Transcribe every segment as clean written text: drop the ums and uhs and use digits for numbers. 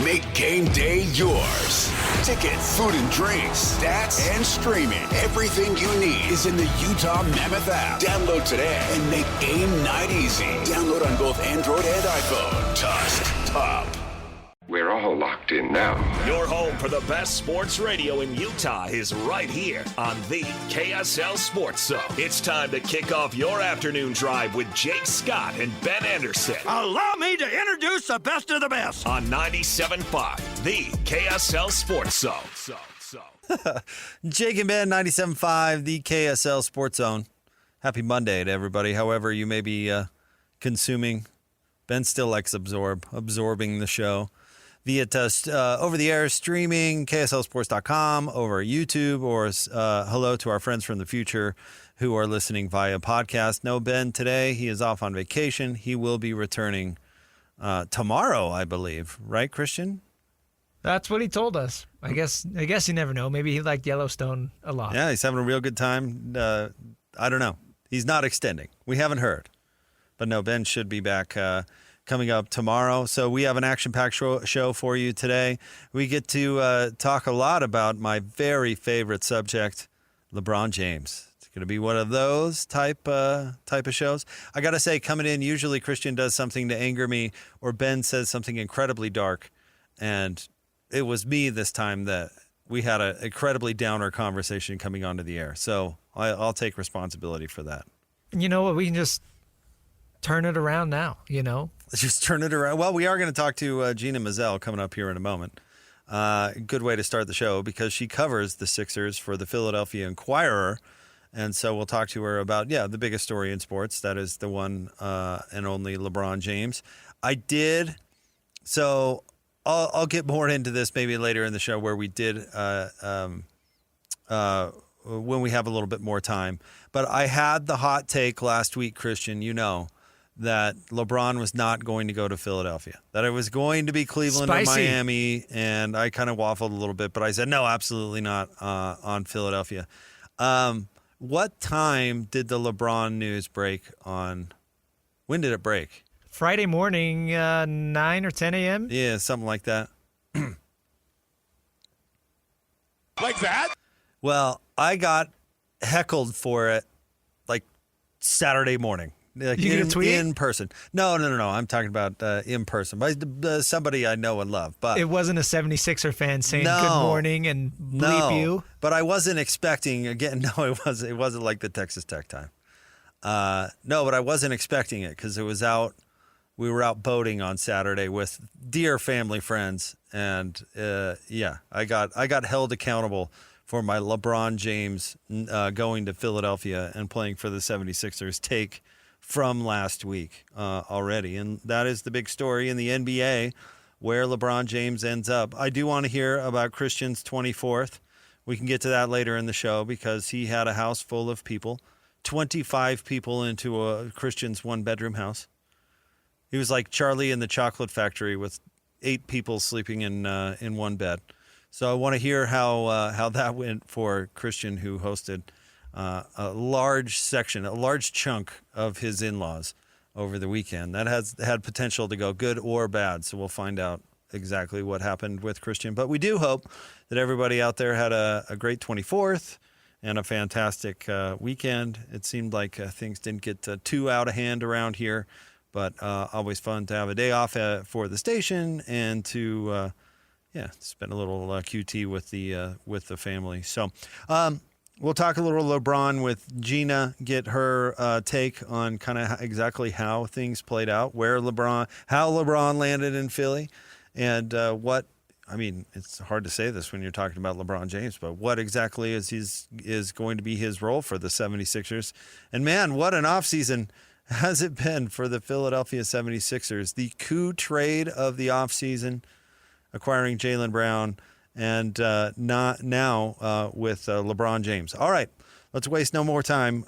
Make game day yours. Tickets, food and drinks, stats, and streaming. Everything you need is in the Utah Mammoth app. Download today and make game night easy. Download on both Android and iPhone. Tusk Top. We're all locked in now. Your home for the best sports radio in Utah is right here on the KSL Sports Zone. It's time to kick off your afternoon drive with Jake Scott and Ben Anderson. Allow me to introduce the best of the best. On 97.5, the KSL Sports Zone. Jake and Ben, 97.5, the KSL Sports Zone. Happy Monday to everybody, however you may be consuming. Ben still likes absorbing the show. Via over-the-air streaming, KSLSports.com, over YouTube, or hello to our friends from the future who are listening via podcast. No Ben today. He is off on vacation. He will be returning tomorrow, I believe. Right, Christian? That's what he told us. I guess you never know. Maybe he liked Yellowstone a lot. Yeah, he's having a real good time. I don't know. He's not extending. We haven't heard. But no, Ben should be back coming up tomorrow. So we have an action-packed show for you today. We get to talk a lot about my very favorite subject, LeBron James. It's going to be one of those type of shows. I got to say, coming in, usually Christian does something to anger me, or Ben says something incredibly dark. And it was me this time that we had an incredibly downer conversation coming onto the air. So I'll take responsibility for that. You know what? We can just turn it around now, Let's just turn it around. Well, we are going to talk to Gina Mizell coming up here in a moment. Good way to start the show because she covers the Sixers for the Philadelphia Inquirer. And so we'll talk to her about, the biggest story in sports. That is the one and only LeBron James. So I'll get more into this maybe later in the show where we did when we have a little bit more time. But I had the hot take last week, Christian, that LeBron was not going to go to Philadelphia, that it was going to be Cleveland or Miami, and I kind of waffled a little bit, but I said, no, absolutely not on Philadelphia. What time did the LeBron news break on? When did it break? Friday morning, 9 or 10 a.m.? Yeah, something like that. Like that? Well, I got heckled for it like Saturday morning. Like you get a tweet? In person. No. I'm talking about in person. By somebody I know and love. But it wasn't a 76er fan saying good morning and bleep you? But I wasn't expecting, again, no, it wasn't like the Texas Tech time. No, but I wasn't expecting it because we were out boating on Saturday with dear family friends. And I got held accountable for my LeBron James going to Philadelphia and playing for the 76ers take from last week already. And that is the big story in the NBA where LeBron James ends up. I do want to hear about Christian's 24th. We can get to that later in the show because he had a house full of people, 25 people into a Christian's one-bedroom house. He was like Charlie in the Chocolate Factory with 8 people sleeping in one bed. So I want to hear how that went for Christian, who hosted a large chunk of his in-laws over the weekend. That had potential to go good or bad, so we'll find out exactly what happened with Christian. But we do hope that everybody out there had a great 24th and a fantastic weekend. It seemed like things didn't get too out of hand around here, but always fun to have a day off for the station and to spend a little QT with the family. So we'll talk a little LeBron with Gina, get her take on kind of exactly how things played out, how LeBron landed in Philly, and it's hard to say this when you're talking about LeBron James, but what exactly is going to be his role for the 76ers. And man, what an offseason has it been for the Philadelphia 76ers. The coup trade of the offseason, acquiring Jaylen Brown, and now with LeBron James. All right, let's waste no more time.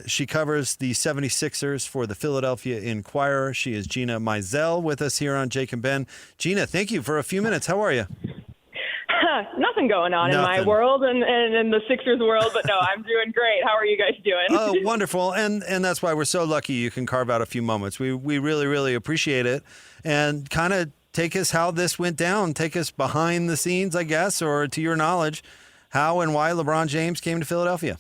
She covers the 76ers for the Philadelphia Inquirer. She is Gina Mizell with us here on Jake and Ben. Gina, thank you for a few minutes. How are you? Nothing going on in my world and in the Sixers world, but no, I'm doing great. How are you guys doing? Oh, wonderful. And that's why we're so lucky you can carve out a few moments. We really, really appreciate it. And kind of take us how this went down. Take us behind the scenes, I guess, or to your knowledge, how and why LeBron James came to Philadelphia.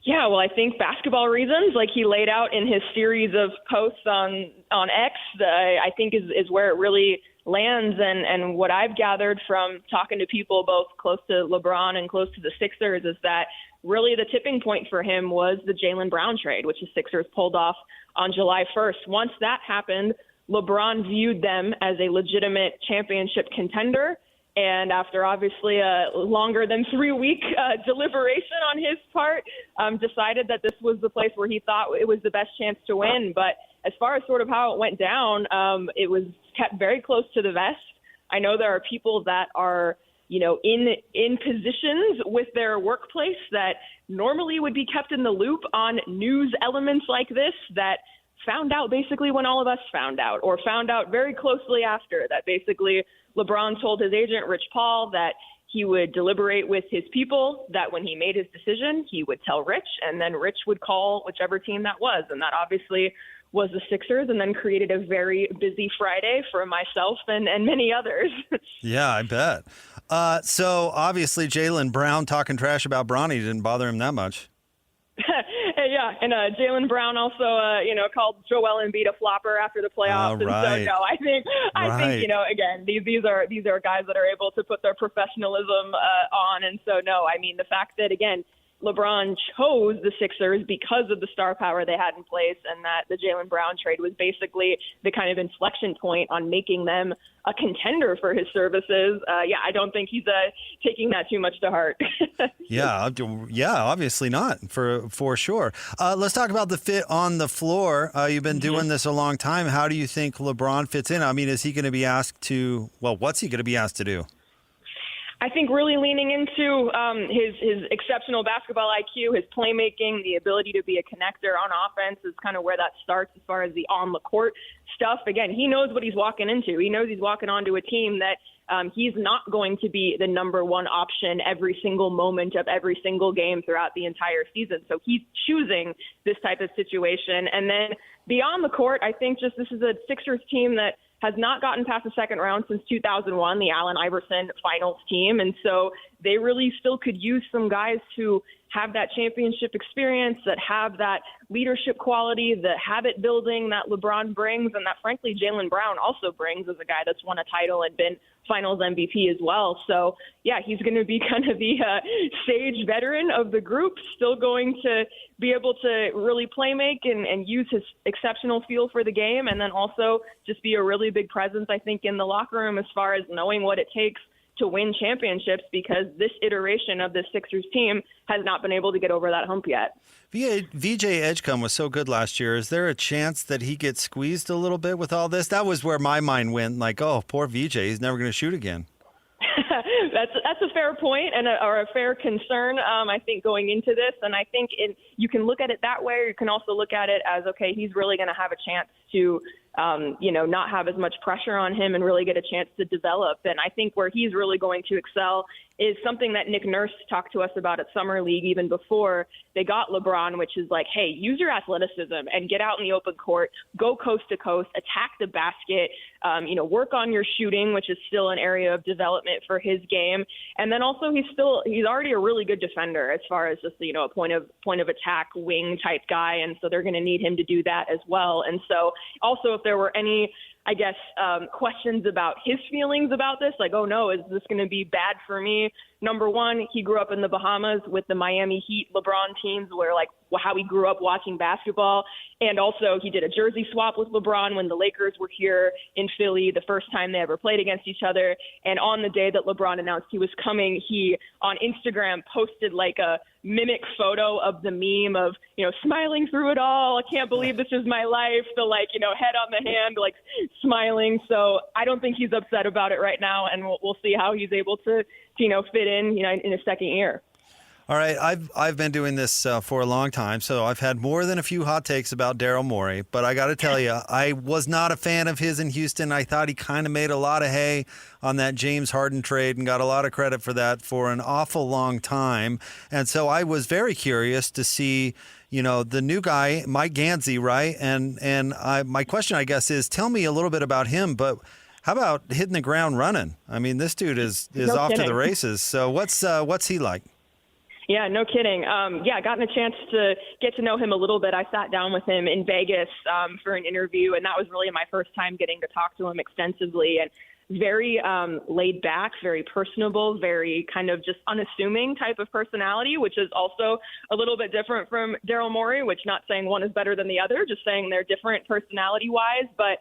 Yeah, well, I think basketball reasons, like he laid out in his series of posts on X, I think is where it really lands. And what I've gathered from talking to people both close to LeBron and close to the Sixers is that really the tipping point for him was the Jaylen Brown trade, which the Sixers pulled off on July 1st. Once that happened, LeBron viewed them as a legitimate championship contender. And after obviously a longer than 3-week deliberation on his part, decided that this was the place where he thought it was the best chance to win. But as far as sort of how it went down, it was kept very close to the vest. I know there are people that are, in positions with their workplace that normally would be kept in the loop on news elements like this that found out basically when all of us found out, or found out very closely after, that basically LeBron told his agent, Rich Paul, that he would deliberate with his people, that when he made his decision, he would tell Rich, and then Rich would call whichever team that was. And that obviously was the Sixers, and then created a very busy Friday for myself and many others. Yeah, I bet. So obviously Jaylen Brown talking trash about Bronny didn't bother him that much. Yeah, and Jaylen Brown also, called Joel Embiid a flopper after the playoffs. Right. And so, no, I think, again, these are guys that are able to put their professionalism on. And so, no, I mean, the fact that, again, LeBron chose the Sixers because of the star power they had in place, and that the Jaylen Brown trade was basically the kind of inflection point on making them a contender for his services. I don't think he's taking that too much to heart. Yeah, obviously not, for sure. Let's talk about the fit on the floor. You've been doing this a long time. How do you think LeBron fits in? I mean, is he going to be asked to, what's he going to be asked to do? I think really leaning into his exceptional basketball IQ, his playmaking, the ability to be a connector on offense is kind of where that starts as far as the on-the-court stuff. Again, he knows what he's walking into. He knows he's walking onto a team that he's not going to be the number one option every single moment of every single game throughout the entire season. So he's choosing this type of situation. And then beyond the court, I think just this is a Sixers team that has not gotten past the second round since 2001, the Allen Iverson finals team. And so they really still could use some guys who have that championship experience, that have that leadership quality, the habit building that LeBron brings, and that, frankly, Jaylen Brown also brings as a guy that's won a title and been finals MVP as well. So, yeah, he's going to be kind of the sage veteran of the group, still going to be able to really play make and use his exceptional feel for the game, and then also just be a really big presence, I think, in the locker room as far as knowing what it takes to win championships, because this iteration of the Sixers team has not been able to get over that hump yet. VJ Edgecombe was so good last year. Is there a chance that he gets squeezed a little bit with all this? That was where my mind went, like, oh, poor VJ, he's never going to shoot again. That's a fair point or a fair concern, I think, going into this. And I think you can look at it that way, or you can also look at it as, okay, he's really going to have a chance to not have as much pressure on him and really get a chance to develop. And I think where he's really going to excel is something that Nick Nurse talked to us about at Summer League even before they got LeBron, which is like, hey, use your athleticism and get out in the open court, go coast to coast, attack the basket, work on your shooting, which is still an area of development for his game. And then also he's already a really good defender as far as just, a point of attack wing type guy. And so they're going to need him to do that as well. And so also if there were any, questions about his feelings about this, like, oh no, is this going to be bad for me? Number one, he grew up in the Bahamas with the Miami Heat LeBron teams, where how he grew up watching basketball. And also he did a jersey swap with LeBron when the Lakers were here in Philly the first time they ever played against each other. And on the day that LeBron announced he was coming, he on Instagram posted a mimic photo of the meme of, smiling through it all. I can't believe this is my life. The head on the hand, smiling. So I don't think he's upset about it right now. And we'll see how he's able to fit in his second year. All right, I've been doing this for a long time, so I've had more than a few hot takes about Daryl Morey. But I got to tell you, I was not a fan of his in Houston. I thought he kind of made a lot of hay on that James Harden trade and got a lot of credit for that for an awful long time. And so I was very curious to see, the new guy, Mike Gansey, right? And my question, I guess, is tell me a little bit about him, but How about hitting the ground running? I mean, this dude is No off kidding. to the races. So what's he like? Yeah, no kidding. Gotten a chance to get to know him a little bit. I sat down with him in Vegas for an interview, and that was really my first time getting to talk to him extensively. And very laid back, very personable, very kind of just unassuming type of personality, which is also a little bit different from Daryl Morey, which not saying one is better than the other, just saying they're different personality-wise. But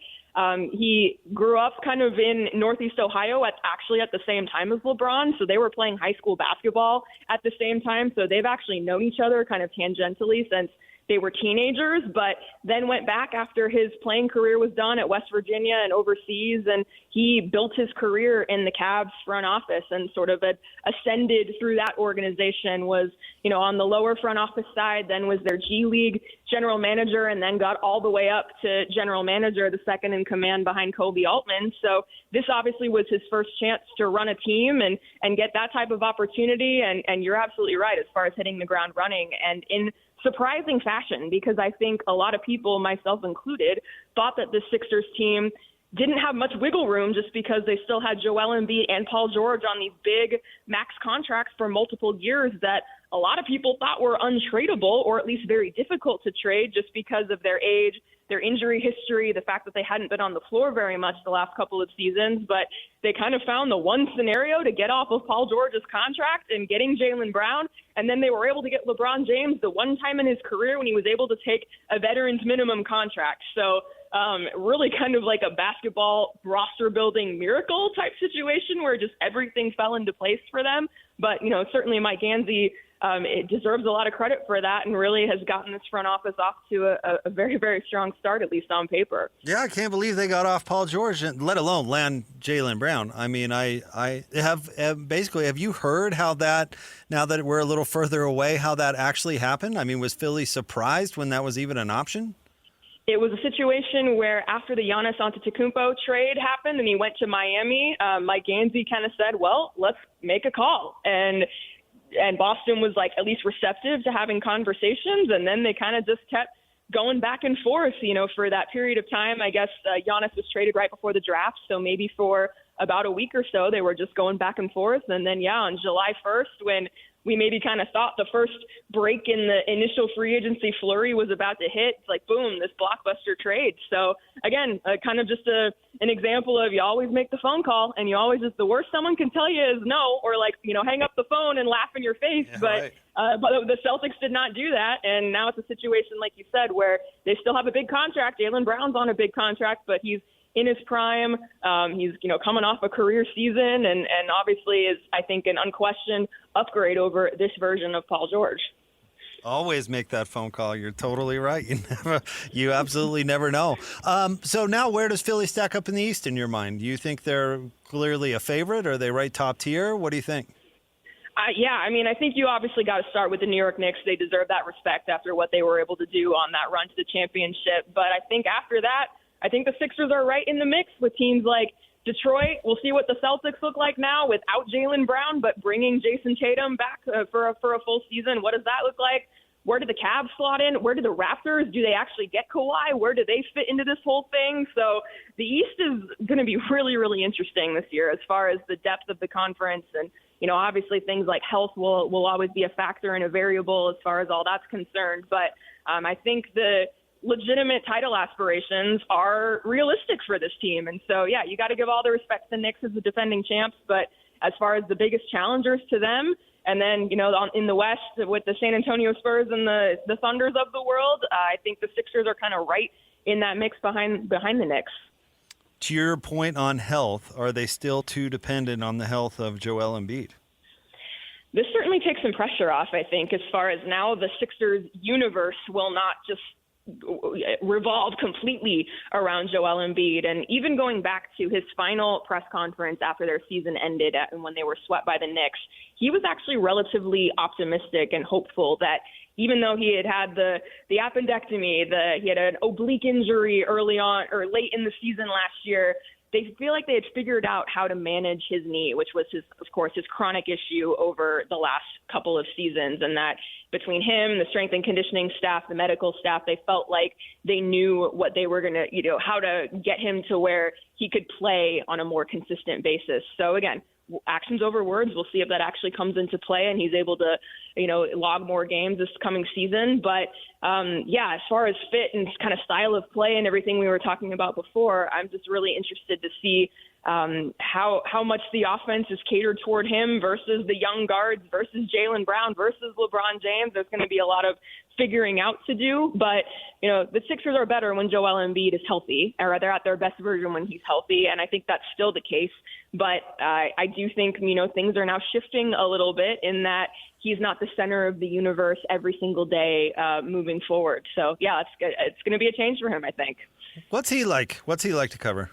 he grew up kind of in Northeast Ohio actually at the same time as LeBron. So they were playing high school basketball at the same time. So they've actually known each other kind of tangentially since they were teenagers, but then went back after his playing career was done at West Virginia and overseas, and he built his career in the Cavs front office and sort of ascended through that organization, was, on the lower front office side, then was their G League general manager, and then got all the way up to general manager, the second in command behind Kobe Altman. So this obviously was his first chance to run a team and get that type of opportunity. And you're absolutely right as far as hitting the ground running, and in surprising fashion, because I think a lot of people, myself included, thought that the Sixers team didn't have much wiggle room just because they still had Joel Embiid and Paul George on these big max contracts for multiple years that a lot of people thought were untradeable, or at least very difficult to trade just because of their age, their injury history, the fact that they hadn't been on the floor very much the last couple of seasons. But they kind of found the one scenario to get off of Paul George's contract and getting Jaylen Brown. And then they were able to get LeBron James the one time in his career when he was able to take a veteran's minimum contract. So really kind of like a basketball roster building miracle type situation where just everything fell into place for them. But, certainly Mike Gansey, it deserves a lot of credit for that, and really has gotten this front office off to a very, very strong start, at least on paper. Yeah, I can't believe they got off Paul George, let alone land Jaylen Brown. I mean, I have basically, have you heard how that, now that we're a little further away, how that actually happened? I mean, was Philly surprised when that was even an option? It was a situation where after the Giannis Antetokounmpo trade happened and he went to Miami, Mike Gansey kind of said, well, let's make a call. And Boston was at least receptive to having conversations. And then they kind of just kept going back and forth, for that period of time. I guess Giannis was traded right before the draft. So maybe for about a week or so, they were just going back and forth. And then, on July 1st, when we maybe kind of thought the first break in the initial free agency flurry was about to hit, it's like, boom, this blockbuster trade. So again, kind of just an example of, you always make the phone call, and you always, just the worst someone can tell you is no, or hang up the phone and laugh in your face. Yeah, but right. But the Celtics did not do that. And now it's a situation, like you said, where they still have a big contract. Jaylen Brown's on a big contract, but he's in his prime. He's, coming off a career season and obviously is, I think, an unquestioned upgrade over this version of Paul George. Always make that phone call. You're totally right. You absolutely never know. So now where does Philly stack up in the East in your mind? Do you think they're clearly a favorite? Are they right top tier? What do you think? I think you obviously got to start with the New York Knicks. They deserve that respect after what they were able to do on that run to the championship. But I think after that, I think the Sixers are right in the mix with teams like Detroit. We'll see what the Celtics look like now without Jaylen Brown, but bringing Jason Tatum back for a full season. What does that look like? Where do the Cavs slot in? Where do the Raptors? Do they actually get Kawhi? Where do they fit into this whole thing? So the East is going to be really, really interesting this year as far as the depth of the conference. And, obviously things like health will always be a factor and a variable as far as all that's concerned. But I think the legitimate title aspirations are realistic for this team. And so, you got to give all the respect to the Knicks as the defending champs. But as far as the biggest challengers to them, and then, in the West with the San Antonio Spurs and the Thunders of the world, I think the Sixers are kind of right in that mix behind the Knicks. To your point on health, are they still too dependent on the health of Joel Embiid? This certainly takes some pressure off, I think, as far as now the Sixers universe will not just revolve completely around Joel Embiid. And even going back to his final press conference after their season ended and when they were swept by the Knicks, he was actually relatively optimistic and hopeful that even though he had the appendectomy, he had an oblique injury early on or late in the season last year, they feel like they had figured out how to manage his knee, which was of course, his chronic issue over the last couple of seasons, and that between him, the strength and conditioning staff, the medical staff, they felt like they knew what they were going to, how to get him to where he could play on a more consistent basis. So again, actions over words. We'll see if that actually comes into play and he's able to, log more games this coming season. But as far as fit and kind of style of play and everything we were talking about before, I'm just really interested to see how much the offense is catered toward him versus the young guards versus Jaylen Brown versus LeBron James. There's going to be a lot of figuring out to do, but the Sixers are better when Joel Embiid is healthy, or they're at their best version when he's healthy, and I think that's still the case. But I do think things are now shifting a little bit in that he's not the center of the universe every single day moving forward. So it's going to be a change for him, I think. What's he like? What's he like to cover?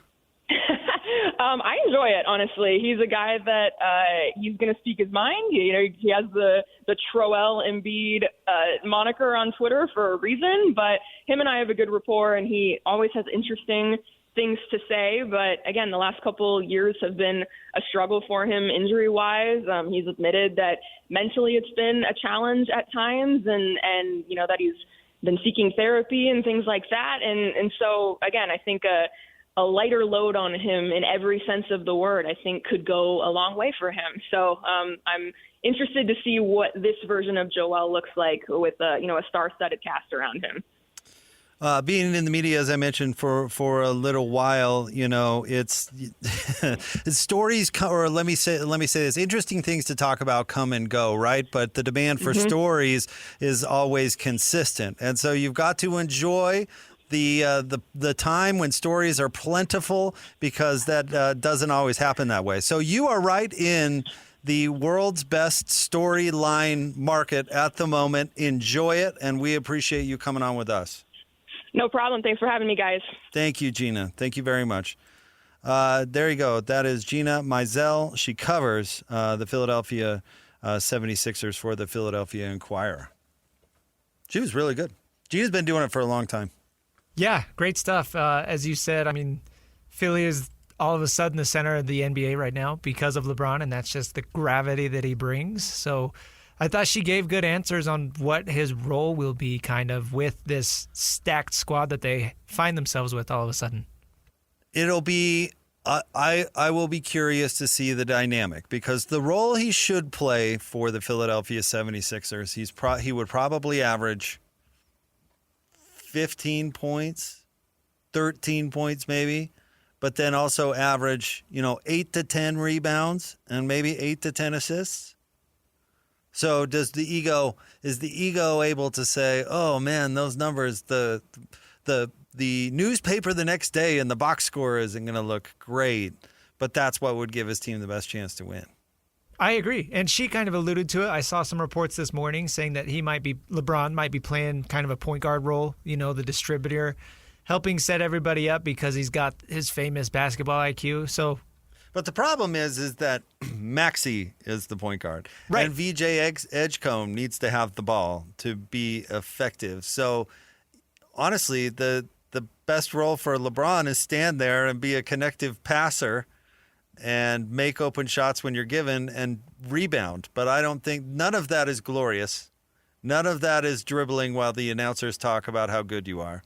I enjoy it, honestly. He's a guy that he's going to speak his mind. He has the Troel Embiid moniker on Twitter for a reason, but him and I have a good rapport, and he always has interesting things to say. But again, the last couple years have been a struggle for him injury-wise. He's admitted that mentally it's been a challenge at times, and that he's been seeking therapy and things like that. And so, again, I think a lighter load on him in every sense of the word, I think, could go a long way for him. So I'm interested to see what this version of Joel looks like with a star-studded cast around him. Being in the media, as I mentioned, for a little while, it's stories, or let me say this: interesting things to talk about come and go, right? But the demand for stories is always consistent, and so you've got to enjoy the time when stories are plentiful, because that doesn't always happen that way. So you are right in the world's best storyline market at the moment. Enjoy it, and we appreciate you coming on with us. No problem. Thanks for having me, guys. Thank you, Gina. Thank you very much. There you go. That is Gina Mizell. She covers the Philadelphia 76ers for the Philadelphia Inquirer. She was really good. Gina's been doing it for a long time. Yeah, great stuff. As you said, Philly is all of a sudden the center of the NBA right now because of LeBron, and that's just the gravity that he brings. So I thought she gave good answers on what his role will be kind of with this stacked squad that they find themselves with all of a sudden. It'll be I will be curious to see the dynamic, because the role he should play for the Philadelphia 76ers, he would probably average 15 points, 13 points maybe, but then also average, 8 to 10 rebounds and maybe 8 to 10 assists. So is the ego able to say, oh man, those numbers, the newspaper the next day and the box score isn't going to look great, but that's what would give his team the best chance to win. I agree. And she kind of alluded to it. I saw some reports this morning saying that LeBron might be playing kind of a point guard role, the distributor, helping set everybody up because he's got his famous basketball IQ. But the problem is that Maxey is the point guard. Right. And VJ Edgecombe needs to have the ball to be effective. So honestly, the best role for LeBron is stand there and be a connective passer and make open shots when you're given and rebound. But I don't think none of that is glorious. None of that is dribbling while the announcers talk about how good you are.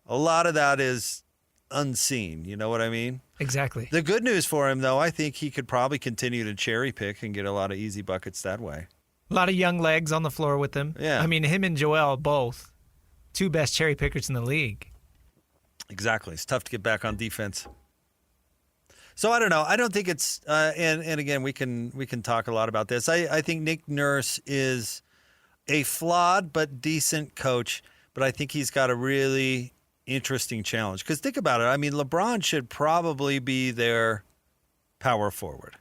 A lot of that is unseen. You know what I mean? Exactly. The good news for him, though, I think he could probably continue to cherry pick and get a lot of easy buckets that way. A lot of young legs on the floor with him. Yeah. Him and Joel, both two best cherry pickers in the league. Exactly. It's tough to get back on defense. So I don't know. I don't think it's and again, we can talk a lot about this. I think Nick Nurse is a flawed but decent coach, but I think he's got a really interesting challenge. Because think about it. LeBron should probably be their power forward.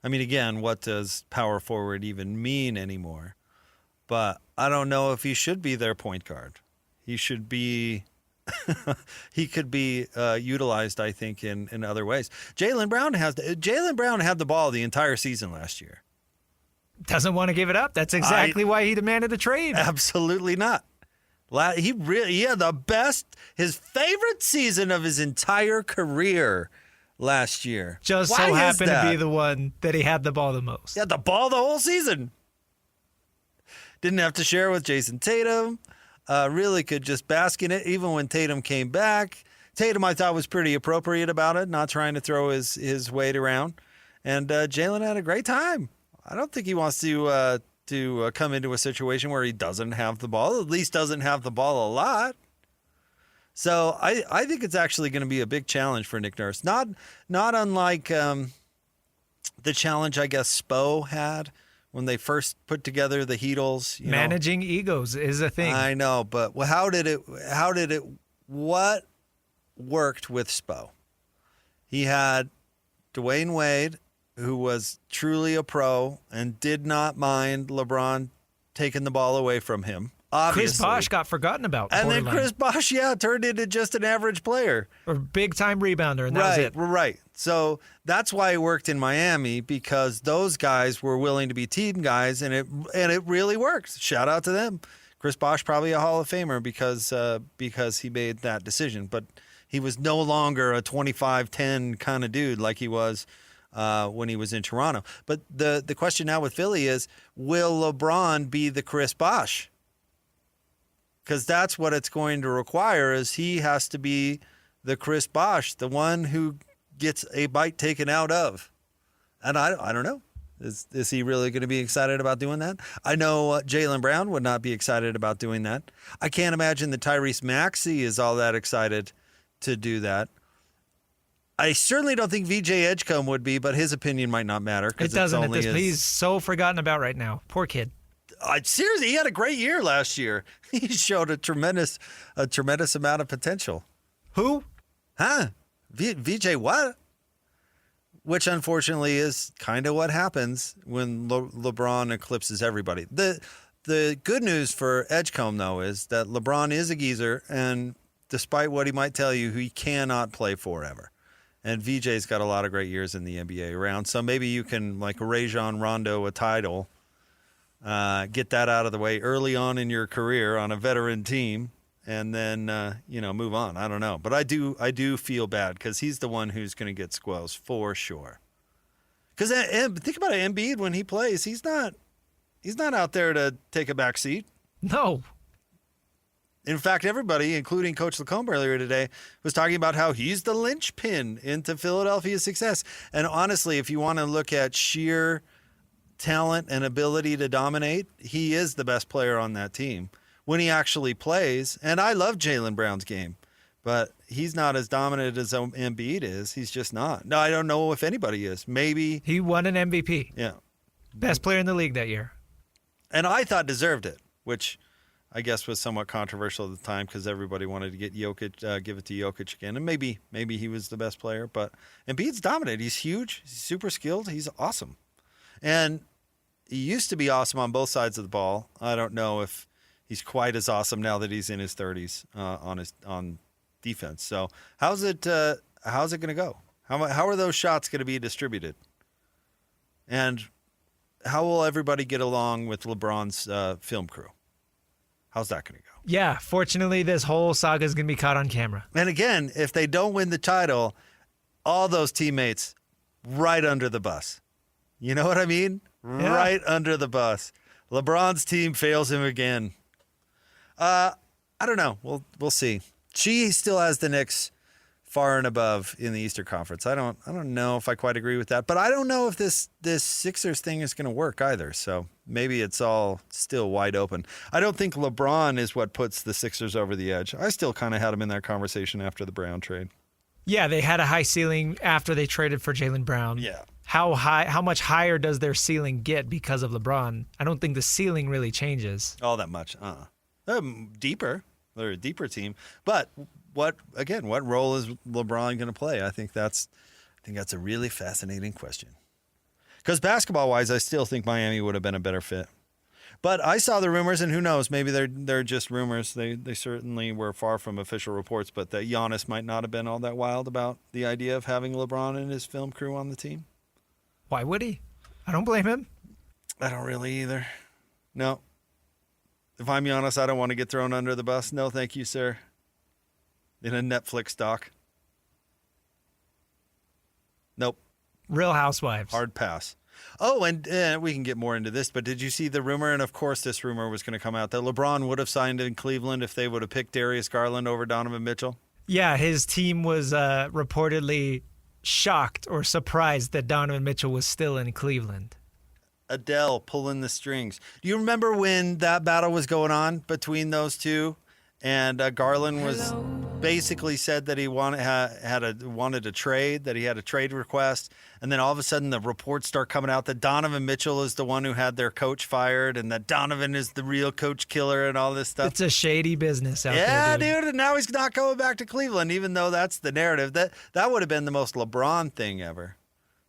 Again, what does power forward even mean anymore? But I don't know if he should be their point guard. He should be he could be utilized, I think, in other ways. Jaylen Brown had the ball the entire season last year. Doesn't want to give it up. That's exactly why he demanded a trade. Absolutely not. He had his favorite season of his entire career last year. Just Why so is happened that? to be the one that he had the ball the most. He had the ball the whole season. Didn't have to share with Jason Tatum. Really could just bask in it. Even when Tatum came back, Tatum I thought was pretty appropriate about it, not trying to throw his weight around. And Jalen had a great time. I don't think he wants to come into a situation where he doesn't have the ball. At least doesn't have the ball a lot. So I think it's actually going to be a big challenge for Nick Nurse. Not unlike the challenge I guess Spo had when they first put together the Heatles. Managing egos is a thing. I know, but what worked with Spo? He had Dwayne Wade, who was truly a pro and did not mind LeBron taking the ball away from him. Obviously. Chris Bosh got forgotten about. And then borderline. Chris Bosh, turned into just an average player. Or big-time rebounder, and that was it. Right. So that's why it worked in Miami, because those guys were willing to be team guys, and it really worked. Shout out to them. Chris Bosh probably a Hall of Famer because he made that decision. But he was no longer a 25-10 kind of dude like he was when he was in Toronto. But the question now with Philly is, will LeBron be the Chris Bosh? Because that's what it's going to require, is he has to be the Chris Bosh, the one who gets a bite taken out of. And I don't know. Is he really going to be excited about doing that? I know Jaylen Brown would not be excited about doing that. I can't imagine that Tyrese Maxey is all that excited to do that. I certainly don't think VJ Edgecombe would be, but his opinion might not matter. It doesn't at this point. He's so forgotten about right now. Poor kid. Seriously, he had a great year last year. He showed a tremendous amount of potential. Who? Huh? VJ what? Which unfortunately is kind of what happens when LeBron eclipses everybody. The good news for Edgecombe, though, is that LeBron is a geezer, and despite what he might tell you, he cannot play forever. And VJ's got a lot of great years in the NBA around, so maybe you can, like Rajon Rondo, a title, get that out of the way early on in your career on a veteran team, and then move on. I don't know, but I do feel bad because he's the one who's going to get squells for sure. Because think about it, Embiid when he plays, he's not out there to take a back seat. No. In fact, everybody, including Coach Lacombe earlier today, was talking about how he's the linchpin into Philadelphia's success. And honestly, if you want to look at sheer talent and ability to dominate, he is the best player on that team when he actually plays. And I love Jaylen Brown's game, but he's not as dominant as Embiid is. He's just not. No, I don't know if anybody is. Maybe. He won an MVP. Yeah. Best player in the league that year. And I thought deserved it, which I guess was somewhat controversial at the time because everybody wanted to get Jokic, give it to Jokic again. And maybe he was the best player, but Embiid's dominant. He's huge. He's super skilled. He's awesome. And he used to be awesome on both sides of the ball. I don't know if he's quite as awesome now that he's in his 30s on defense. So how's it going to go? How are those shots going to be distributed? And how will everybody get along with LeBron's film crew? How's that going to go? Yeah, fortunately, this whole saga is going to be caught on camera. And again, if they don't win the title, all those teammates right under the bus. You know what I mean? Yeah. Right under the bus. LeBron's team fails him again. I don't know. We'll see. She still has the Knicks far and above in the Eastern Conference. I don't know if I quite agree with that, but I don't know if this Sixers thing is going to work either. So maybe it's all still wide open. I don't think LeBron is what puts the Sixers over the edge. I still kind of had him in that conversation after the Brown trade. Yeah, they had a high ceiling after they traded for Jaylen Brown. Yeah. How much higher does their ceiling get because of LeBron? I don't think the ceiling really changes. All that much. Deeper. They're a deeper team. But what role is LeBron going to play? I think that's a really fascinating question. Because basketball-wise, I still think Miami would have been a better fit. But I saw the rumors, and who knows? Maybe they're just rumors. They certainly were far from official reports, but that Giannis might not have been all that wild about the idea of having LeBron and his film crew on the team. Why would he? I don't blame him. I don't really either. No. If I'm honest, I don't want to get thrown under the bus. No, thank you, sir. In a Netflix doc. Nope. Real Housewives. Hard pass. Oh, and we can get more into this, but did you see the rumor? And of course, this rumor was going to come out that LeBron would have signed in Cleveland if they would have picked Darius Garland over Donovan Mitchell. Yeah, his team was reportedly shocked or surprised that Donovan Mitchell was still in Cleveland. Adele pulling the strings. Do you remember when that battle was going on between those two? And Garland was basically said that he wanted a trade, that he had a trade request. And then all of a sudden the reports start coming out that Donovan Mitchell is the one who had their coach fired and that Donovan is the real coach killer and all this stuff. It's a shady business out there. Yeah, dude. And now he's not going back to Cleveland, even though that's the narrative. That would have been the most LeBron thing ever.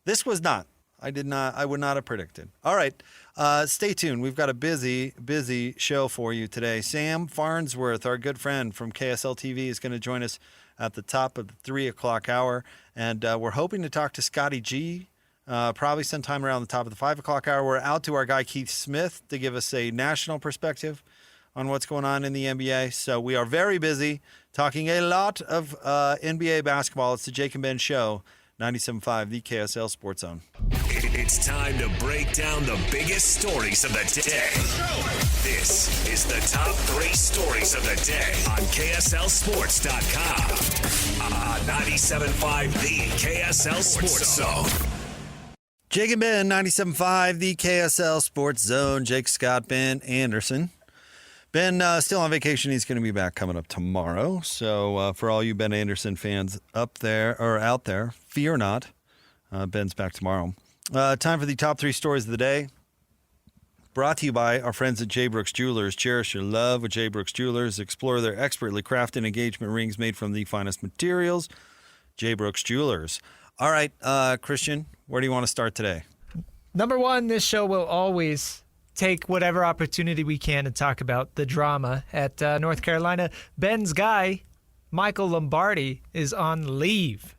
This was not. I would not have predicted. All right. Stay tuned. We've got a busy show for you today. Sam Farnsworth, our good friend from KSL TV, is going to join us at the top of the 3 o'clock hour. And we're hoping to talk to Scotty G probably sometime around the top of the 5 o'clock hour. We're out to our guy Keith Smith to give us a national perspective on what's going on in the NBA. So we are very busy talking a lot of NBA basketball. It's the Jake and Ben Show. 97.5, the KSL Sports Zone. It's time to break down the biggest stories of the day. This is the top 3 stories of the day on KSLSports.com. 97.5, the KSL Sports Zone. Jake and Ben, 97.5, the KSL Sports Zone. Jake, Scott, Ben Anderson. Ben still on vacation. He's going to be back coming up tomorrow. So for all you Ben Anderson fans up there or out there, fear not. Ben's back tomorrow. Time for the top 3 stories of the day. Brought to you by our friends at J. Brooks Jewelers. Cherish your love with J. Brooks Jewelers. Explore their expertly crafted engagement rings made from the finest materials. J. Brooks Jewelers. All right, Christian, where do you want to start today? Number 1, this show will always take whatever opportunity we can to talk about the drama at North Carolina. Ben's guy, Michael Lombardi, is on leave.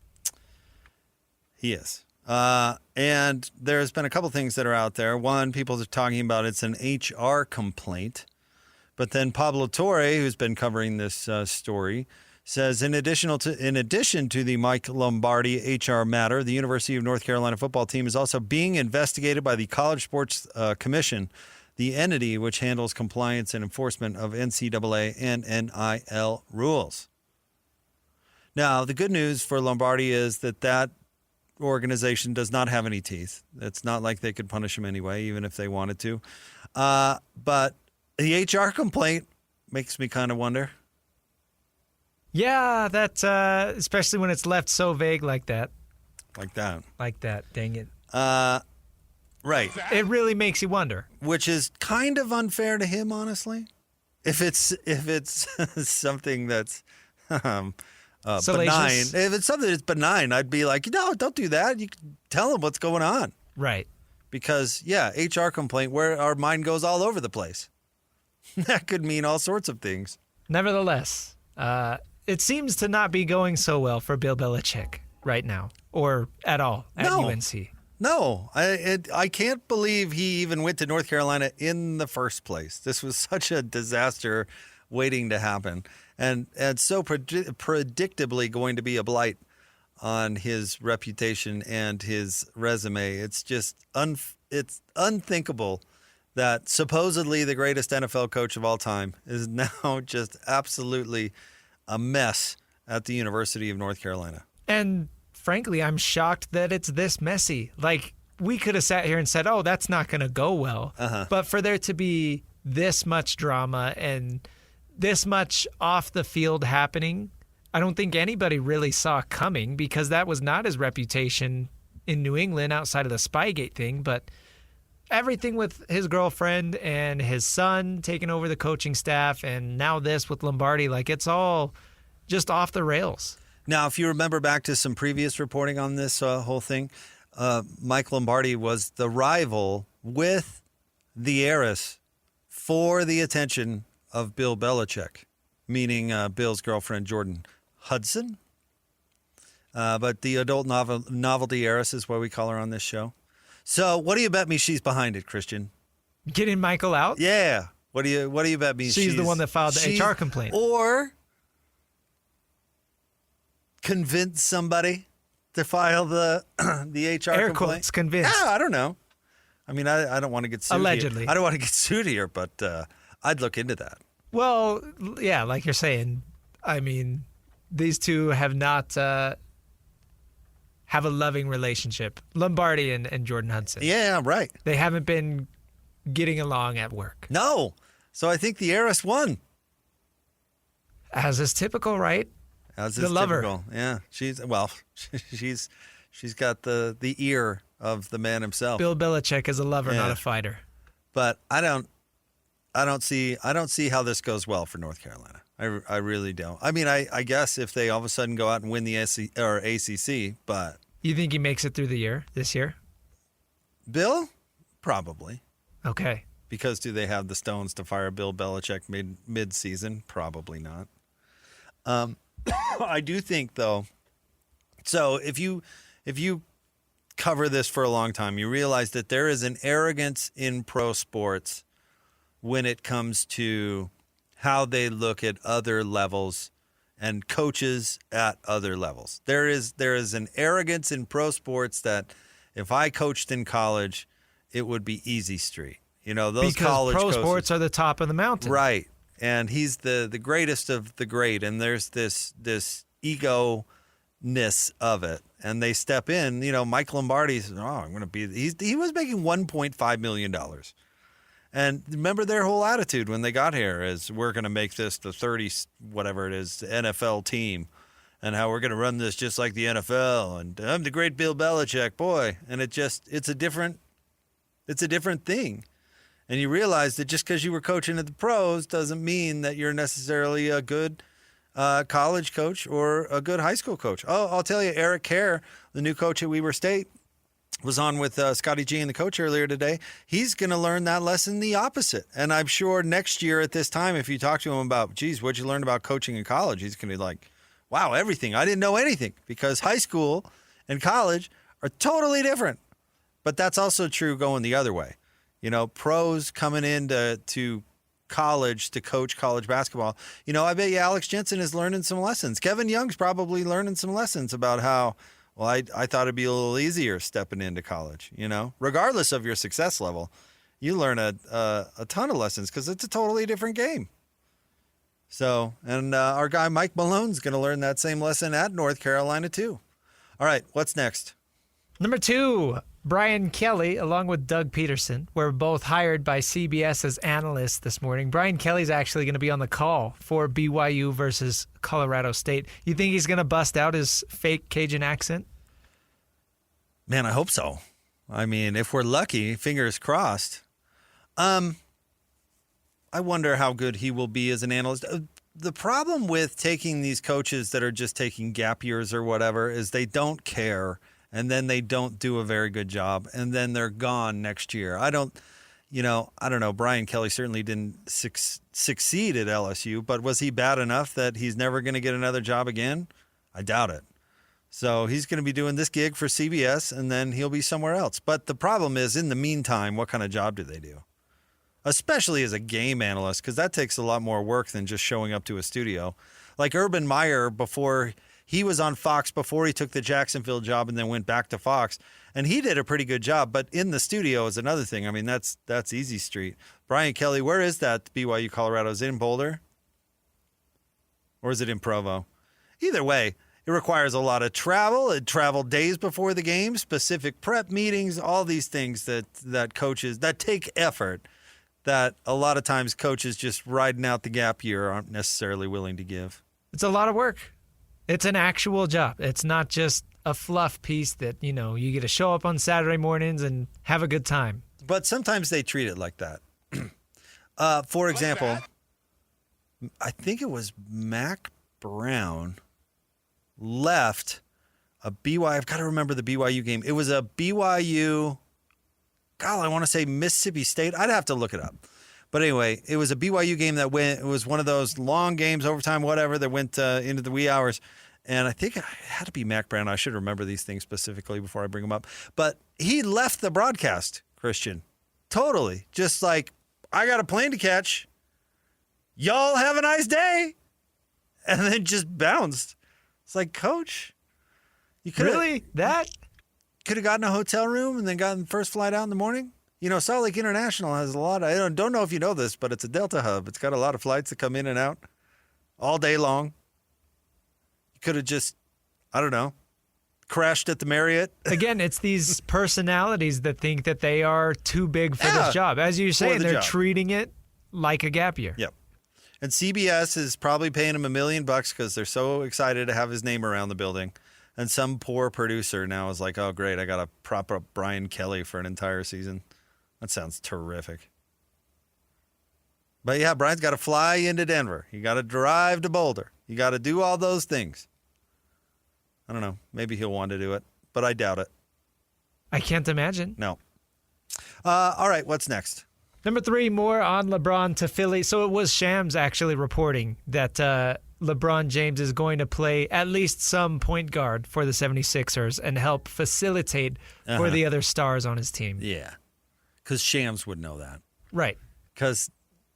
He is. And there's been a couple things that are out there. One, people are talking about it's an HR complaint. But then Pablo Torre, who's been covering this story, says in addition to the Mike Lombardi HR matter, the University of North Carolina football team is also being investigated by the College Sports Commission, the entity which handles compliance and enforcement of NCAA and NIL rules. Now, the good news for Lombardi is that organization does not have any teeth. It's not like they could punish him anyway, even if they wanted to. But the HR complaint makes me kind of wonder. Yeah, that's especially when it's left so vague like that. Like that. Dang it. Right. It really makes you wonder. Which is kind of unfair to him, honestly. If it's something that's benign. If it's something that's benign, I'd be like, no, don't do that. You can tell him what's going on. Right. Because, yeah, HR complaint, where our mind goes all over the place. That could mean all sorts of things. Nevertheless, it seems to not be going so well for Bill Belichick right now, or at all at UNC. No, I can't believe he even went to North Carolina in the first place. This was such a disaster waiting to happen, and so predictably going to be a blight on his reputation and his resume. It's just it's unthinkable that supposedly the greatest NFL coach of all time is now just absolutely a mess at the University of North Carolina. And frankly, I'm shocked that it's this messy. Like, we could have sat here and said, oh, that's not going to go well. But for there to be this much drama and this much off the field happening, I don't think anybody really saw coming, because that was not his reputation in New England outside of the Spygate thing. But everything with his girlfriend and his son taking over the coaching staff, and now this with Lombardi, like, it's all just off the rails. Now, if you remember back to some previous reporting on this whole thing, Mike Lombardi was the rival with the heiress for the attention of Bill Belichick, meaning Bill's girlfriend, Jordan Hudson. But the adult novelty heiress is what we call her on this show. So what do you bet me she's behind it, Christian? Getting Michael out? Yeah. What do you bet me? She's the one that filed the HR complaint. Or convince somebody to file the HR Air complaint. quotes, convince. Yeah, I don't know. I mean, I don't want to get sued. Allegedly. Here. I don't want to get sued here, but I'd look into that. Well, yeah, like you're saying, I mean, these two have not have a loving relationship. Lombardi and Jordan Hudson. Yeah, right. They haven't been getting along at work. No. So I think the heiress won. As is typical, right? As the is lover. typical. Yeah. She's got the ear of the man himself. Bill Belichick is a lover, Yeah. not a fighter. But I don't see how this goes well for North Carolina. I really don't. I mean, I guess if they all of a sudden go out and win the ACC, but You think he makes it through the year, this year? Bill, probably. Okay. Because do they have the stones to fire Bill Belichick mid-season? Probably not. I do think though. So if you cover this for a long time, you realize that there is an arrogance in pro sports when it comes to how they look at other levels and coaches at other levels. There is an arrogance in pro sports that if I coached in college, it would be easy street. You know, those because college pro coaches, sports are the top of the mountain. right? And he's the greatest of the great, and there's this ego-ness of it. And they step in. You know, Mike Lombardi says, I'm going to be. He was making $1.5 million. And remember their whole attitude when they got here is we're going to make this the 30 whatever it is NFL team, and how we're going to run this just like the NFL. And I'm the great Bill Belichick, boy. And it's a different thing. And you realize that just because you were coaching at the pros doesn't mean that you're necessarily a good college coach or a good high school coach. Oh, I'll tell you, Eric Kerr, the new coach at Weber State, was on with Scotty G and the coach earlier today. He's going to learn that lesson the opposite. And I'm sure next year at this time, if you talk to him about, geez, what'd you learn about coaching in college? He's going to be like, wow, everything. I didn't know anything, because high school and college are totally different. But that's also true going the other way. You know, pros coming into college to coach college basketball. You know, I bet you Alex Jensen is learning some lessons. Kevin Young's probably learning some lessons about how, well, I thought it'd be a little easier stepping into college, you know. Regardless of your success level, you learn a ton of lessons because it's a totally different game. So, and our guy Mike Malone's going to learn that same lesson at North Carolina too. All right, what's next? Number 2, Brian Kelly, along with Doug Peterson, were both hired by CBS as analysts this morning. Brian Kelly's actually going to be on the call for BYU versus Colorado State. You think he's going to bust out his fake Cajun accent? Man, I hope so. I mean, if we're lucky, fingers crossed. I wonder how good he will be as an analyst. The problem with taking these coaches that are just taking gap years or whatever is they don't care, and then they don't do a very good job, and then they're gone next year. I don't know. Brian Kelly certainly didn't succeed at LSU, but was he bad enough that he's never going to get another job again? I doubt it. So he's going to be doing this gig for CBS, and then he'll be somewhere else. But the problem is, in the meantime, what kind of job do they do? Especially as a game analyst, because that takes a lot more work than just showing up to a studio. Like Urban Meyer, before he was on Fox, before he took the Jacksonville job and then went back to Fox, and he did a pretty good job. But in the studio is another thing. I mean, that's easy street. Brian Kelly, where is that BYU Colorado? Is it in Boulder? Or is it in Provo? Either way, it requires a lot of travel and travel days before the game, specific prep meetings, all these things that coaches, that take effort, that a lot of times coaches just riding out the gap year aren't necessarily willing to give. It's a lot of work. It's an actual job. It's not just a fluff piece that, you know, you get to show up on Saturday mornings and have a good time. But sometimes they treat it like that. For example, I think it was Mac Brown left a BYU. I've got to remember the BYU game. It was a BYU, I want to say Mississippi State. I'd have to look it up. But anyway, it was a BYU game that it was one of those long games, overtime, whatever, that went into the wee hours. And I think it had to be Mac Brown. I should remember these things specifically before I bring them up. But he left the broadcast, Christian. Totally. Just like I got a plane to catch. Y'all have a nice day. And then just bounced. It's like, Coach, you could Really? That? could have gotten a hotel room and then gotten the first flight out in the morning. You know, Salt Lake International has a lot of, I don't know if you know this, but it's a Delta hub. It's got a lot of flights that come in and out all day long. You could have just, I don't know, crashed at the Marriott. Again, it's these personalities that think that they are too big for this job. As you're saying, they're treating it like a gap year. Yep. And CBS is probably paying him $1 million because they're so excited to have his name around the building. And some poor producer now is like, oh, great, I got to prop up Brian Kelly for an entire season. That sounds terrific. But yeah, Brian's got to fly into Denver. You got to drive to Boulder. You got to do all those things. I don't know. Maybe he'll want to do it, but I doubt it. I can't imagine. No. All right, what's next? Number 3, more on LeBron to Philly. So it was Shams actually reporting that LeBron James is going to play at least some point guard for the 76ers and help facilitate for the other stars on his team. Yeah, because Shams would know that. Right. Because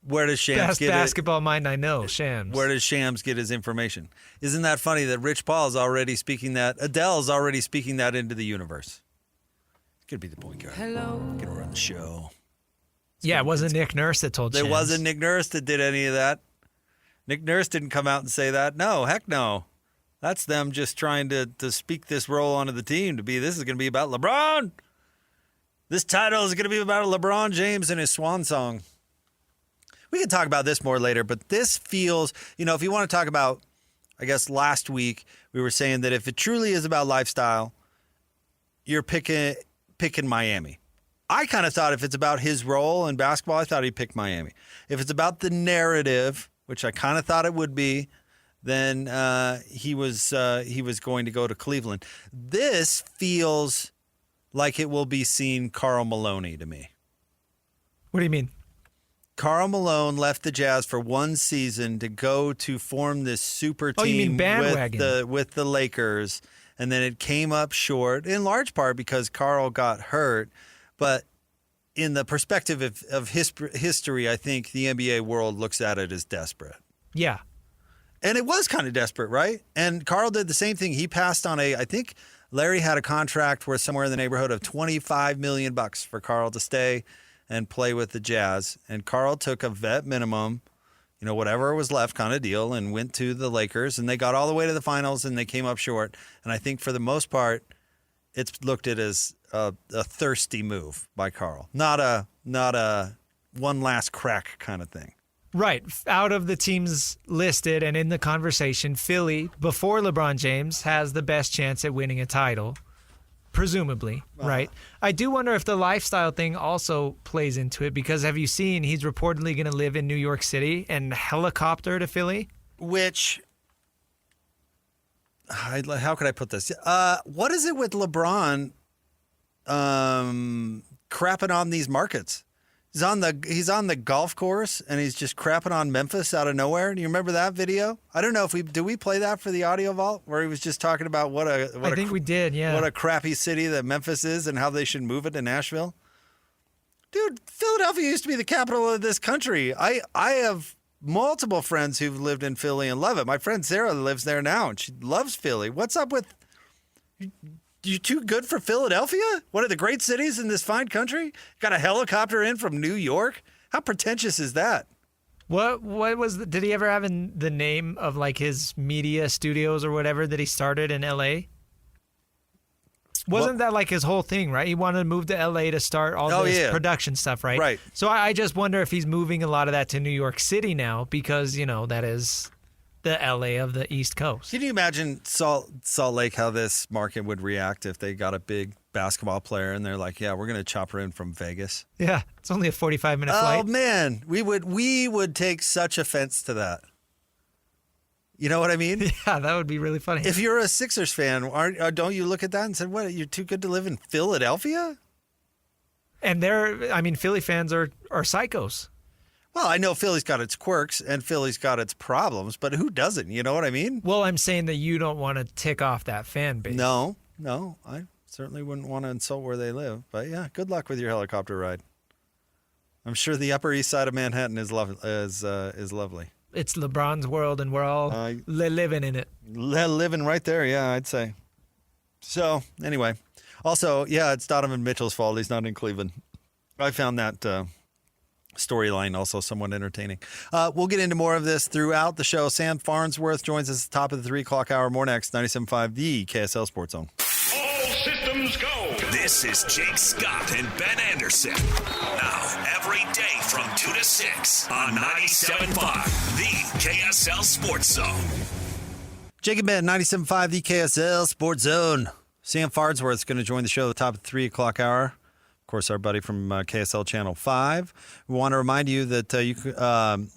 where does Shams Best get basketball mind I know, Shams. Where does Shams get his information? Isn't that funny that Rich Paul is already speaking that? Adele's already speaking that into the universe. It's going to be the point guard. Hello. Going to run the show. Yeah, it wasn't Nick Nurse that told Shams. There wasn't Nick Nurse that did any of that. Nick Nurse didn't come out and say that. No, heck no. That's them just trying to speak this role onto the team to be, this is going to be about LeBron. This title is going to be about LeBron James and his swan song. We can talk about this more later, but this feels, you know, if you want to talk about, I guess last week we were saying that if it truly is about lifestyle, you're picking Miami. I kind of thought if it's about his role in basketball, I thought he'd pick Miami. If it's about the narrative, which I kind of thought it would be, then he was going to go to Cleveland. This feels like it will be seen Karl Maloney to me. What do you mean? Karl Malone left the Jazz for one season to go to form this super team you mean bandwagon. with the Lakers, and then it came up short, in large part because Karl got hurt. But in the perspective of history, I think the NBA world looks at it as desperate. Yeah. And it was kind of desperate, right? And Karl did the same thing. He passed on I think Larry had a contract worth somewhere in the neighborhood of $25 million for Karl to stay and play with the Jazz. And Karl took a vet minimum, you know, whatever was left kind of deal, and went to the Lakers. And they got all the way to the finals, and they came up short. And I think for the most part, it's looked at as a thirsty move by Karl, not a one last crack kind of thing. Right. Out of the teams listed and in the conversation, Philly, before LeBron James, has the best chance at winning a title, presumably, right? I do wonder if the lifestyle thing also plays into it, because have you seen he's reportedly going to live in New York City and helicopter to Philly? Which, how could I put this? What is it with LeBron crapping on these markets? He's on the golf course and he's just crapping on Memphis out of nowhere. Do you remember that video? I don't know if we play that for the audio vault where he was just talking about I think we did, yeah. What a crappy city that Memphis is and how they should move it to Nashville. Dude, Philadelphia used to be the capital of this country. I have multiple friends who've lived in Philly and love it. My friend Sarah lives there now and she loves Philly. What's up with you too good for Philadelphia? One of the great cities in this fine country? Got a helicopter in from New York? How pretentious is that? What was did he ever have the name of like his media studios or whatever that he started in LA? Wasn't that like his whole thing, right? He wanted to move to LA to start all this production stuff, right? Right. So I just wonder if he's moving a lot of that to New York City now because, you know, that is the LA of the East Coast. Can you imagine Salt Lake, how this market would react if they got a big basketball player and they're like, yeah, we're going to chop her in from Vegas? Yeah, it's only a 45-minute flight. Oh, man, we would take such offense to that. You know what I mean? Yeah, that would be really funny. If you're a Sixers fan, don't you look at that and say, what, you're too good to live in Philadelphia? And Philly fans are psychos. Well, I know Philly's got its quirks and Philly's got its problems, but who doesn't? You know what I mean? Well, I'm saying that you don't want to tick off that fan base. No, I certainly wouldn't want to insult where they live. But yeah, good luck with your helicopter ride. I'm sure the Upper East Side of Manhattan is lovely. It's LeBron's world, and we're all living in it. Living right there, yeah, I'd say. So, anyway. Also, yeah, it's Donovan Mitchell's fault. He's not in Cleveland. I found that storyline also somewhat entertaining. We'll get into more of this throughout the show. Sam Farnsworth joins us at the top of the 3 o'clock hour. More next, 97.5, the KSL Sports Zone. All systems go. This is Jake Scott and Ben Anderson. Now, every day from 2 to 6 on 97.5, the KSL Sports Zone. Jake and Ben, 97.5, the KSL Sports Zone. Sam Farnsworth is going to join the show at the top of the 3 o'clock hour. Of course, our buddy from KSL Channel 5. We want to remind you that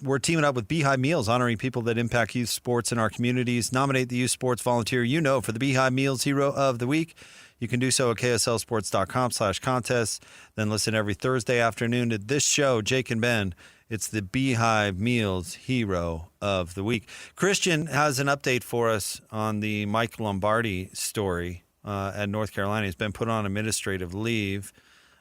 we're teaming up with Beehive Meals, honoring people that impact youth sports in our communities. Nominate the youth sports volunteer you know for the Beehive Meals Hero of the Week. You can do so at kslsports.com/contest. Then listen every Thursday afternoon to this show, Jake and Ben. It's the Beehive Meals Hero of the Week. Christian has an update for us on the Mike Lombardi story at North Carolina. He's been put on administrative leave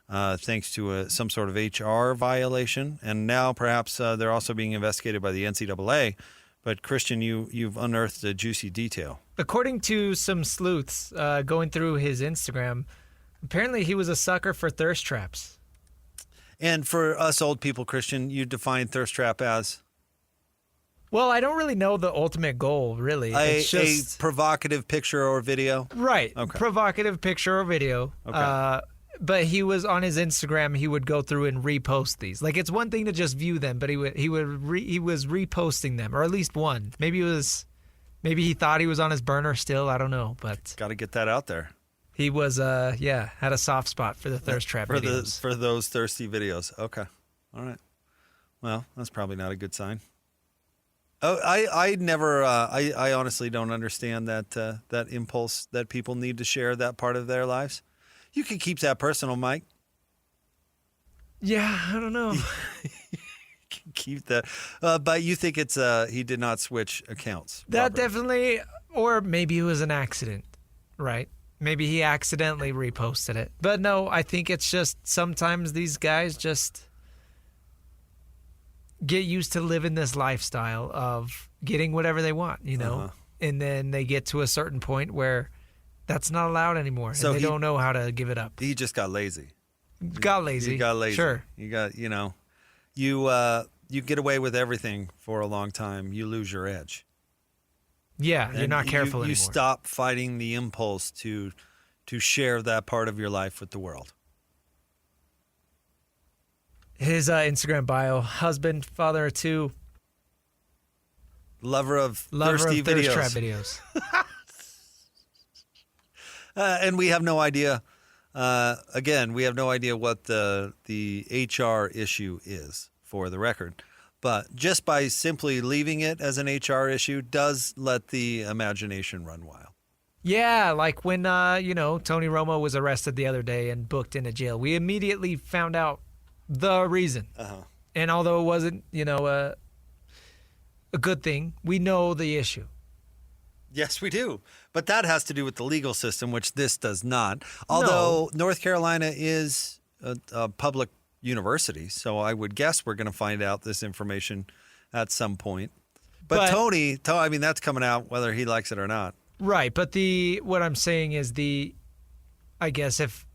thanks to some sort of HR violation. And now perhaps they're also being investigated by the NCAA. But, Christian, you've unearthed a juicy detail. According to some sleuths going through his Instagram, apparently he was a sucker for thirst traps. And for us old people, Christian, you define thirst trap as? Well, I don't really know the ultimate goal, really. It's just a provocative picture or video? Right. Okay. Provocative picture or video. Okay. But he was on his Instagram. He would go through and repost these. Like, it's one thing to just view them, but he was reposting them, or at least one. Maybe he thought he was on his burner still. I don't know, but got to get that out there. He was had a soft spot for the thirst trap videos. For those thirsty videos. Okay, all right. Well, that's probably not a good sign. Oh, I honestly don't understand that impulse that people need to share that part of their lives. You can keep that personal, Mike. Yeah, I don't know. Keep that. But you think it's he did not switch accounts. That properly. definitely, or maybe it was an accident, right? Maybe he accidentally reposted it. But no, I think it's just sometimes these guys just get used to living this lifestyle of getting whatever they want, you know? Uh-huh. And then they get to a certain point where that's not allowed anymore. So and they don't know how to give it up. He just got lazy. Got lazy. You got lazy. Sure. You got, you get away with everything for a long time. You lose your edge. Yeah, you're not careful anymore. You stop fighting the impulse to share that part of your life with the world. His Instagram bio: husband, father of two, lover of thirsty thirst videos. Trap videos. And we have no idea. Again, we have no idea what the HR issue is, for the record. But just by simply leaving it as an HR issue does let the imagination run wild. Yeah, like when Tony Romo was arrested the other day and booked into jail. We immediately found out the reason. Uh-huh. And although it wasn't, a good thing, we know the issue. Yes, we do. But that has to do with the legal system, which this does not. Although North Carolina is a public university, so I would guess we're going to find out this information at some point. But Tony, that's coming out whether he likes it or not. Right, but what I'm saying is I guess if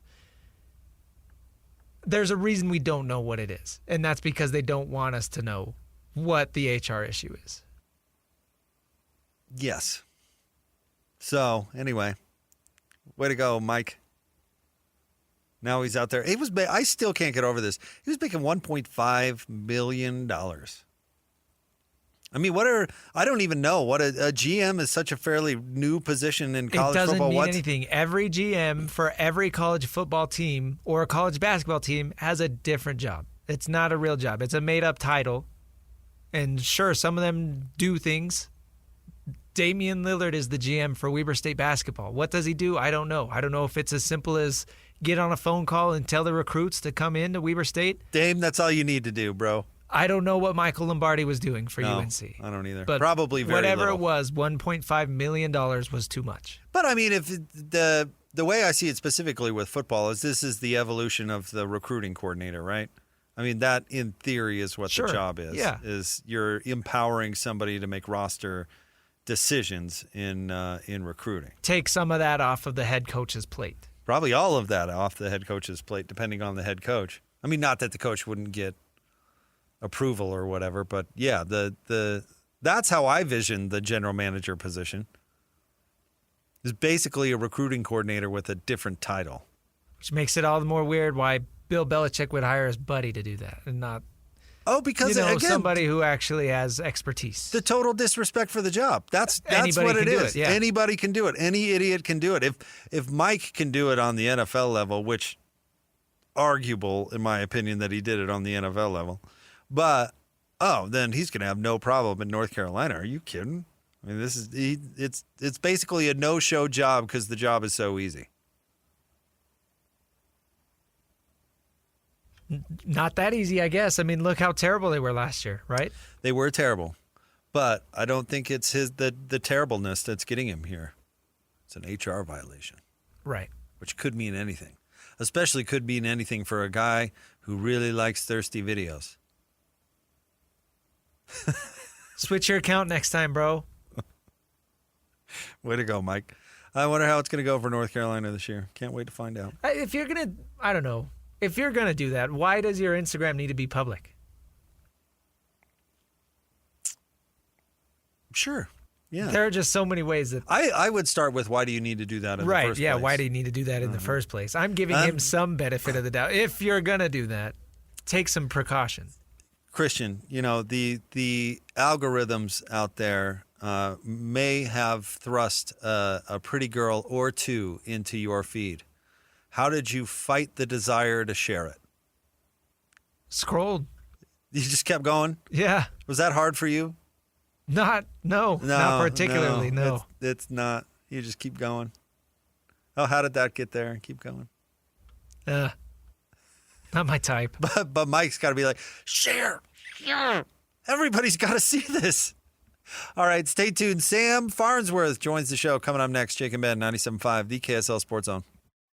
there's a reason we don't know what it is, and that's because they don't want us to know what the HR issue is. Yes. So, anyway, way to go, Mike. Now he's out there. I still can't get over this. He was making $1.5 million. I mean, I don't even know what a GM is. Such a fairly new position in college football. It doesn't mean anything. Every GM for every college football team or a college basketball team has a different job. It's not a real job. It's a made-up title. And sure, some of them do things. Damian Lillard is the GM for Weber State basketball. What does he do? I don't know. I don't know if it's as simple as get on a phone call and tell the recruits to come into Weber State. Dame, that's all you need to do, bro. I don't know what Michael Lombardi was doing for UNC. I don't either. But probably very whatever little. It was, $1.5 million was too much. But I mean, if the way I see it specifically with football is this is the evolution of the recruiting coordinator, right? I mean, that in theory is what Sure. the job is. Yeah. Is you're empowering somebody to make roster decisions in recruiting. Take some of that off of the head coach's plate. Probably all of that off the head coach's plate, depending on the head coach. I mean, not that the coach wouldn't get approval or whatever, but yeah, that's how I vision the general manager position. Is basically a recruiting coordinator with a different title. Which makes it all the more weird why Bill Belichick would hire his buddy to do that and not Because again, somebody somebody who actually has expertise. the total disrespect for the job. That's Anybody what can it do is. it, yeah. Anybody can do it. Any idiot can do it. If Mike can do it on the NFL level, which arguable in my opinion that he did it on the NFL level, but then he's going to have no problem in North Carolina. Are you kidding? I mean, it's basically a no-show job because the job is so easy. Not that easy, I guess. I mean, look how terrible they were last year, right? They were terrible, but I don't think it's the terribleness that's getting him here. It's an HR violation, Right. which could mean anything. Especially could mean anything for a guy who really likes thirsty videos. Switch your account next time, bro. Way to go, Mike. I wonder how it's going to go for North Carolina this year. Can't wait to find out. If you're going to, I don't know. If you're going to do that, why does your Instagram need to be public? Sure. Yeah. There are just so many ways that. I would start with why do you need to do that in the Right, first yeah, place? why do you need to do that in the first place? I'm giving him some benefit of the doubt. If you're going to do that, take some precaution. Christian, the algorithms out there may have thrust a pretty girl or two into your feed. How did you fight the desire to share it? Scrolled. You just kept going? Yeah. Was that hard for you? Not particularly, no. It's not. You just keep going. Oh, how did that get there? Keep going. Not my type. But Mike's got to be like, share. Everybody's got to see this. All right, stay tuned. Sam Farnsworth joins the show coming up next. Jake and Ben, 97.5, the KSL Sports Zone.